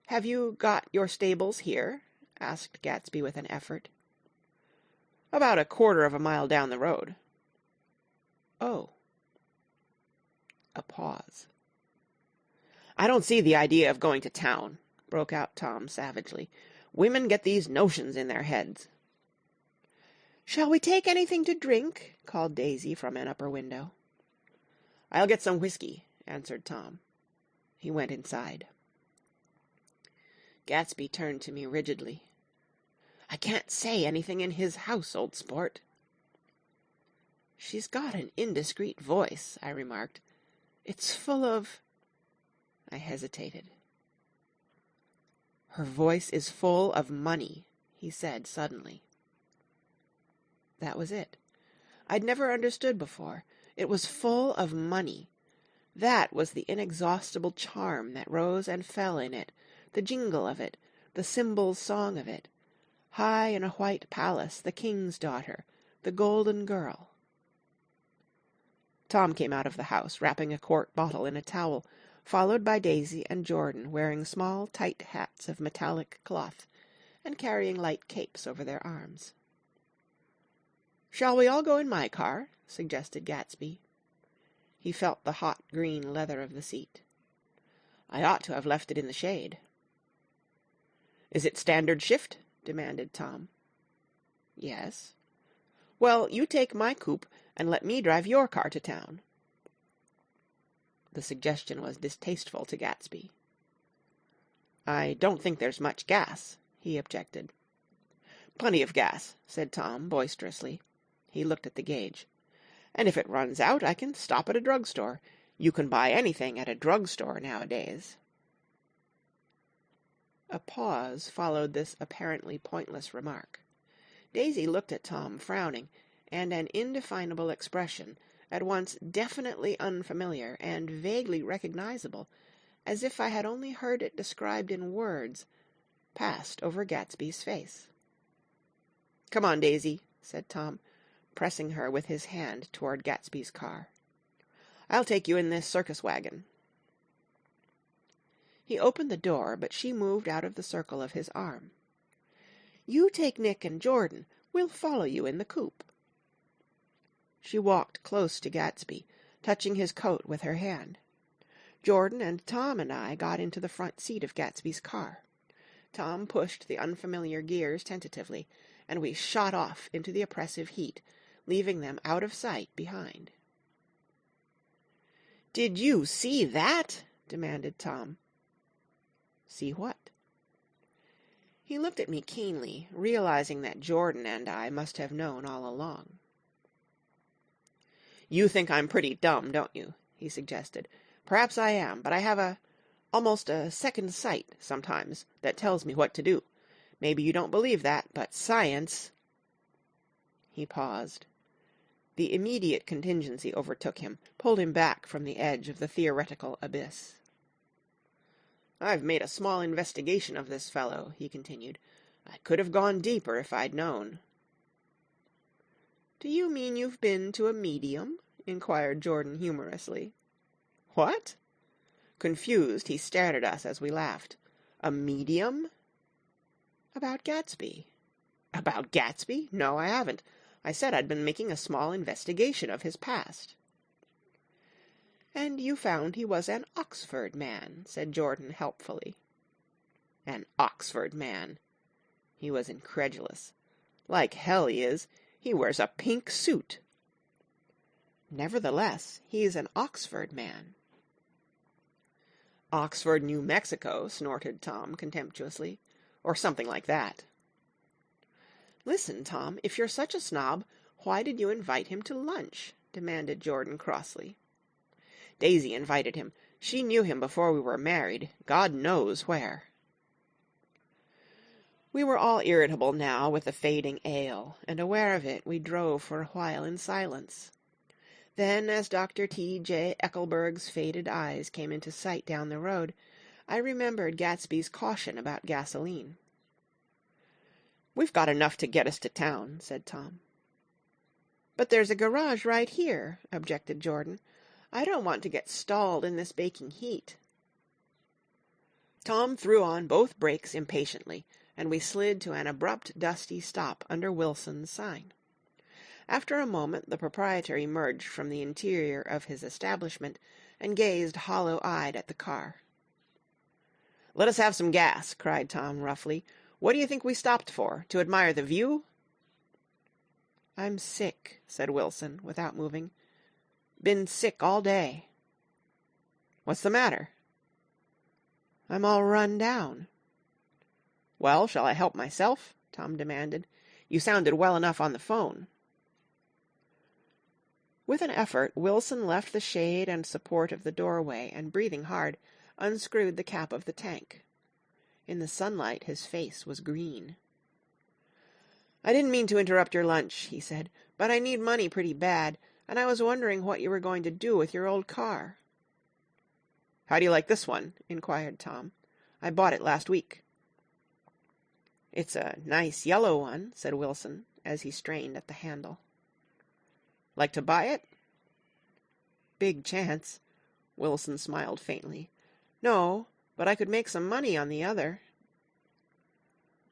"Have you got your stables here?" asked Gatsby with an effort. "About a quarter of a mile down the road." "Oh." A pause. "I don't see the idea of going to town," broke out Tom savagely. "Women get these notions in their heads." "Shall we take anything to drink?" called Daisy from an upper window. "I'll get some whiskey," answered Tom. He went inside. Gatsby turned to me rigidly. "I can't say anything in his house, old sport." "She's got an indiscreet voice," I remarked. "It's full of—" I hesitated. "Her voice is full of money," he said suddenly. That was it. I'd never understood before. It was full of money. That was the inexhaustible charm that rose and fell in it, the jingle of it, the cymbals' song of it. High in a white palace, the king's daughter, the golden girl. Tom came out of the house, wrapping a quart bottle in a towel, followed by Daisy and Jordan, wearing small, tight hats of metallic cloth, and carrying light capes over their arms. "Shall we all go in my car?" suggested Gatsby. He felt the hot green leather of the seat. "I ought to have left it in the shade." "Is it standard shift?" demanded Tom. "Yes." "Well, you take my coupe and let me drive your car to town." The suggestion was distasteful to Gatsby. "I don't think there's much gas," he objected. "Plenty of gas," said Tom boisterously. He looked at the gauge. "And if it runs out, I can stop at a drugstore. You can buy anything at a drugstore nowadays." A pause followed this apparently pointless remark. Daisy looked at Tom frowning, and an indefinable expression, at once definitely unfamiliar and vaguely recognizable, as if I had only heard it described in words, passed over Gatsby's face. "Come on, Daisy," said Tom, pressing her with his hand toward Gatsby's car. "I'll take you in this circus wagon." He opened the door, but she moved out of the circle of his arm. "You take Nick and Jordan. We'll follow you in the coupe." She walked close to Gatsby, touching his coat with her hand. Jordan and Tom and I got into the front seat of Gatsby's car. Tom pushed the unfamiliar gears tentatively, and we shot off into the oppressive heat, leaving them out of sight behind. "Did you see that?" demanded Tom. "See what?" He looked at me keenly, realizing that Jordan and I must have known all along. "You think I'm pretty dumb, don't you?" he suggested. "Perhaps I am, but I have almost a second sight, sometimes, that tells me what to do. Maybe you don't believe that, but science—" He paused. The immediate contingency overtook him, pulled him back from the edge of the theoretical abyss. "I've made a small investigation of this fellow," he continued. "I could have gone deeper if I'd known." "Do you mean you've been to a medium?" inquired Jordan humorously. "What?" Confused, he stared at us as we laughed. "A medium?" "About Gatsby." "About Gatsby? No, I haven't. I said I'd been making a small investigation of his past." "And you found he was an Oxford man," said Jordan helpfully. "An Oxford man!" He was incredulous. "Like hell he is. He wears a pink suit." "Nevertheless, he's an Oxford man." "Oxford, New Mexico," snorted Tom contemptuously. "Or something like that." "Listen, Tom, if you're such a snob, why did you invite him to lunch?" demanded Jordan crossly. "Daisy invited him. She knew him before we were married, God knows where." We were all irritable now with the fading ale, and aware of it, we drove for a while in silence. Then, as Dr. T.J. Eckelberg's faded eyes came into sight down the road, I remembered Gatsby's caution about gasoline. "We've got enough to get us to town," said Tom. "But there's a garage right here," objected Jordan. "I don't want to get stalled in this baking heat." Tom threw on both brakes impatiently, and we slid to an abrupt, dusty stop under Wilson's sign. After a moment the proprietor emerged from the interior of his establishment and gazed hollow-eyed at the car. "Let us have some gas," cried Tom roughly. "What do you think we stopped for? To admire the view?" "I'm sick," said Wilson, without moving. "Been sick all day." "What's the matter?" "I'm all run down." "Well, shall I help myself?" Tom demanded. "You sounded well enough on the phone." With an effort, Wilson left the shade and support of the doorway, and breathing hard, unscrewed the cap of the tank. In the sunlight his face was green. "I didn't mean to interrupt your lunch," he said, "but I need money pretty bad, and I was wondering what you were going to do with your old car." "How do you like this one?" inquired Tom. "I bought it last week." "It's a nice yellow one," said Wilson, as he strained at the handle. "Like to buy it?" "Big chance." Wilson smiled faintly. "No, but I could make some money on the other."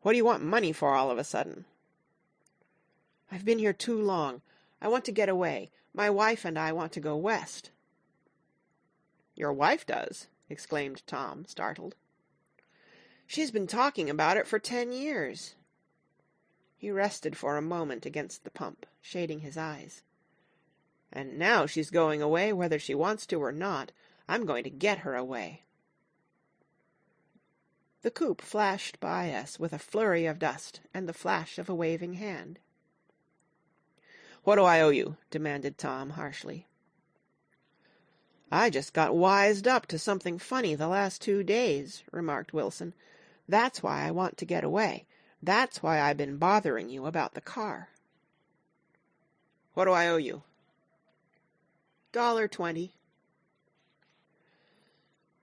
"What do you want money for all of a sudden?" "I've been here too long. I want to get away. My wife and I want to go west." "Your wife does?" exclaimed Tom, startled. "She's been talking about it for 10 years." He rested for a moment against the pump, shading his eyes. "And now she's going away whether she wants to or not. I'm going to get her away." The coupe flashed by us with a flurry of dust and the flash of a waving hand. "What do I owe you?" demanded Tom harshly. "I just got wised up to something funny the last 2 days," remarked Wilson. "That's why I want to get away. That's why I've been bothering you about the car." "What do I owe you?" $1.20.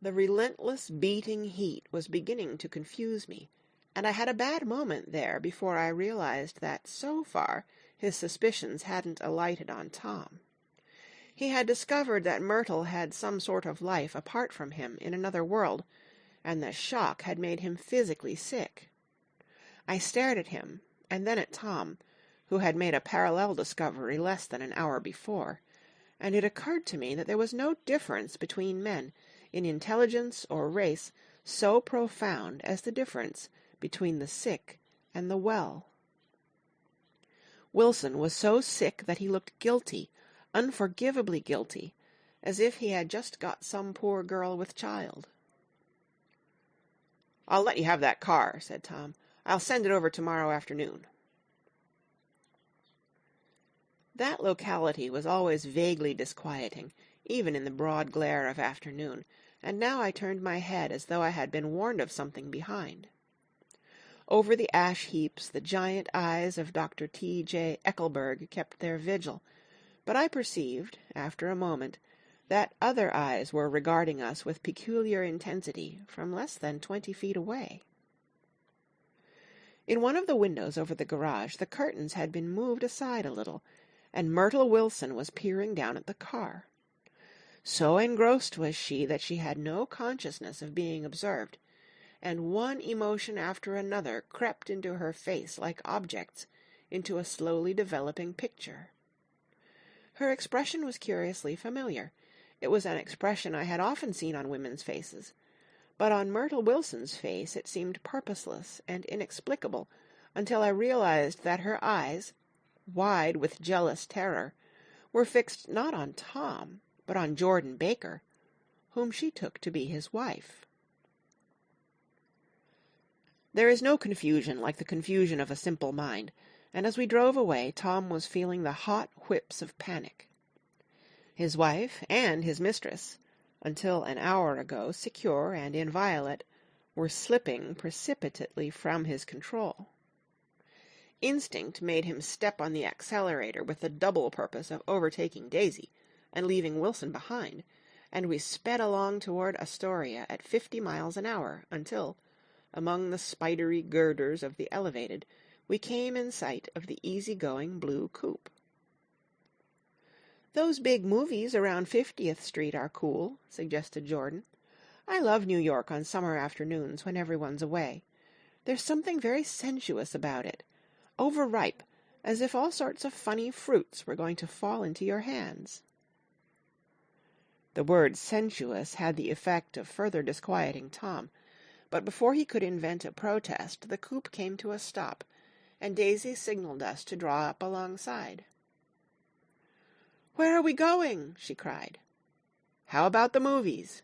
The relentless beating heat was beginning to confuse me, and I had a bad moment there before I realized that, so far, his suspicions hadn't alighted on Tom. He had discovered that Myrtle had some sort of life apart from him in another world, and the shock had made him physically sick. I stared at him, and then at Tom, who had made a parallel discovery less than an hour before, and it occurred to me that there was no difference between men in intelligence or race so profound as the difference between the sick and the well. Wilson was so sick that he looked guilty, unforgivably guilty, as if he had just got some poor girl with child. "I'll let you have that car," said Tom. "I'll send it over tomorrow afternoon." That locality was always vaguely disquieting, even in the broad glare of afternoon, and now I turned my head as though I had been warned of something behind. Over the ash heaps the giant eyes of Dr. T.J. Eckelberg kept their vigil, but I perceived, after a moment, that other eyes were regarding us with peculiar intensity from less than 20 feet away. In one of the windows over the garage the curtains had been moved aside a little, and Myrtle Wilson was peering down at the car. So engrossed was she that she had no consciousness of being observed, and one emotion after another crept into her face like objects into a slowly developing picture. Her expression was curiously familiar. It was an expression I had often seen on women's faces, but on Myrtle Wilson's face it seemed purposeless and inexplicable until I realized that her eyes, wide with jealous terror, were fixed not on Tom, but on Jordan Baker, whom she took to be his wife. There is no confusion like the confusion of a simple mind, and as we drove away Tom was feeling the hot whips of panic. His wife and his mistress, until an hour ago secure and inviolate, were slipping precipitately from his control. Instinct made him step on the accelerator with the double purpose of overtaking Daisy and leaving Wilson behind, and we sped along toward Astoria at 50 miles an hour until, among the spidery girders of the elevated, we came in sight of the easy-going blue coupe. "Those big movies around 50th Street are cool," suggested Jordan. I love New York on summer afternoons when everyone's away. There's something very sensuous about it, overripe, as if all sorts of funny fruits were going to fall into your hands." The word sensuous had the effect of further disquieting Tom, but before he could invent a protest the coupe came to a stop, and Daisy signaled us to draw up alongside. "Where are we going?" she cried. "How about the movies?"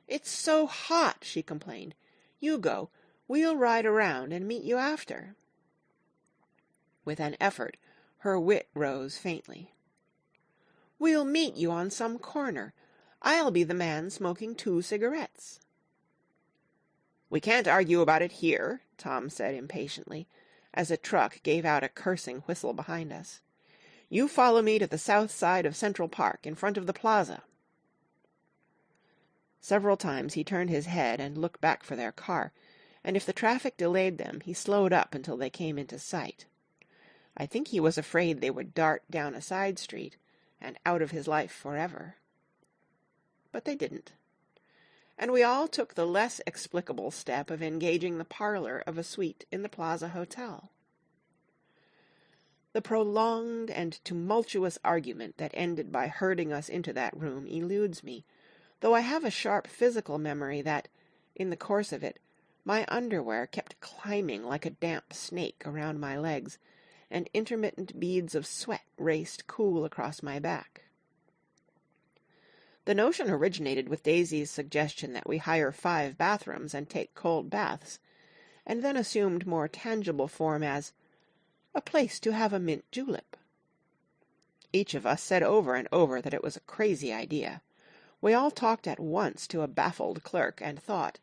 "It's so hot," she complained. "You go. We'll ride around and meet you after." With an effort, her wit rose faintly. "We'll meet you on some corner. I'll be the man smoking 2 cigarettes." "We can't argue about it here," Tom said impatiently, as a truck gave out a cursing whistle behind us. "You follow me to the south side of Central Park, in front of the plaza." Several times he turned his head and looked back for their car, and if the traffic delayed them, he slowed up until they came into sight. I think he was afraid they would dart down a side street, and out of his life forever. But they didn't. And we all took the less explicable step of engaging the parlor of a suite in the Plaza Hotel. The prolonged and tumultuous argument that ended by herding us into that room eludes me, though I have a sharp physical memory that, in the course of it, my underwear kept climbing like a damp snake around my legs, and intermittent beads of sweat raced cool across my back. The notion originated with Daisy's suggestion that we hire 5 bathrooms and take cold baths, and then assumed more tangible form as a place to have a mint julep. Each of us said over and over that it was a crazy idea. We all talked at once to a baffled clerk and thought,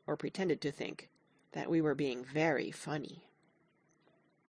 or pretended to think, that we were being very funny.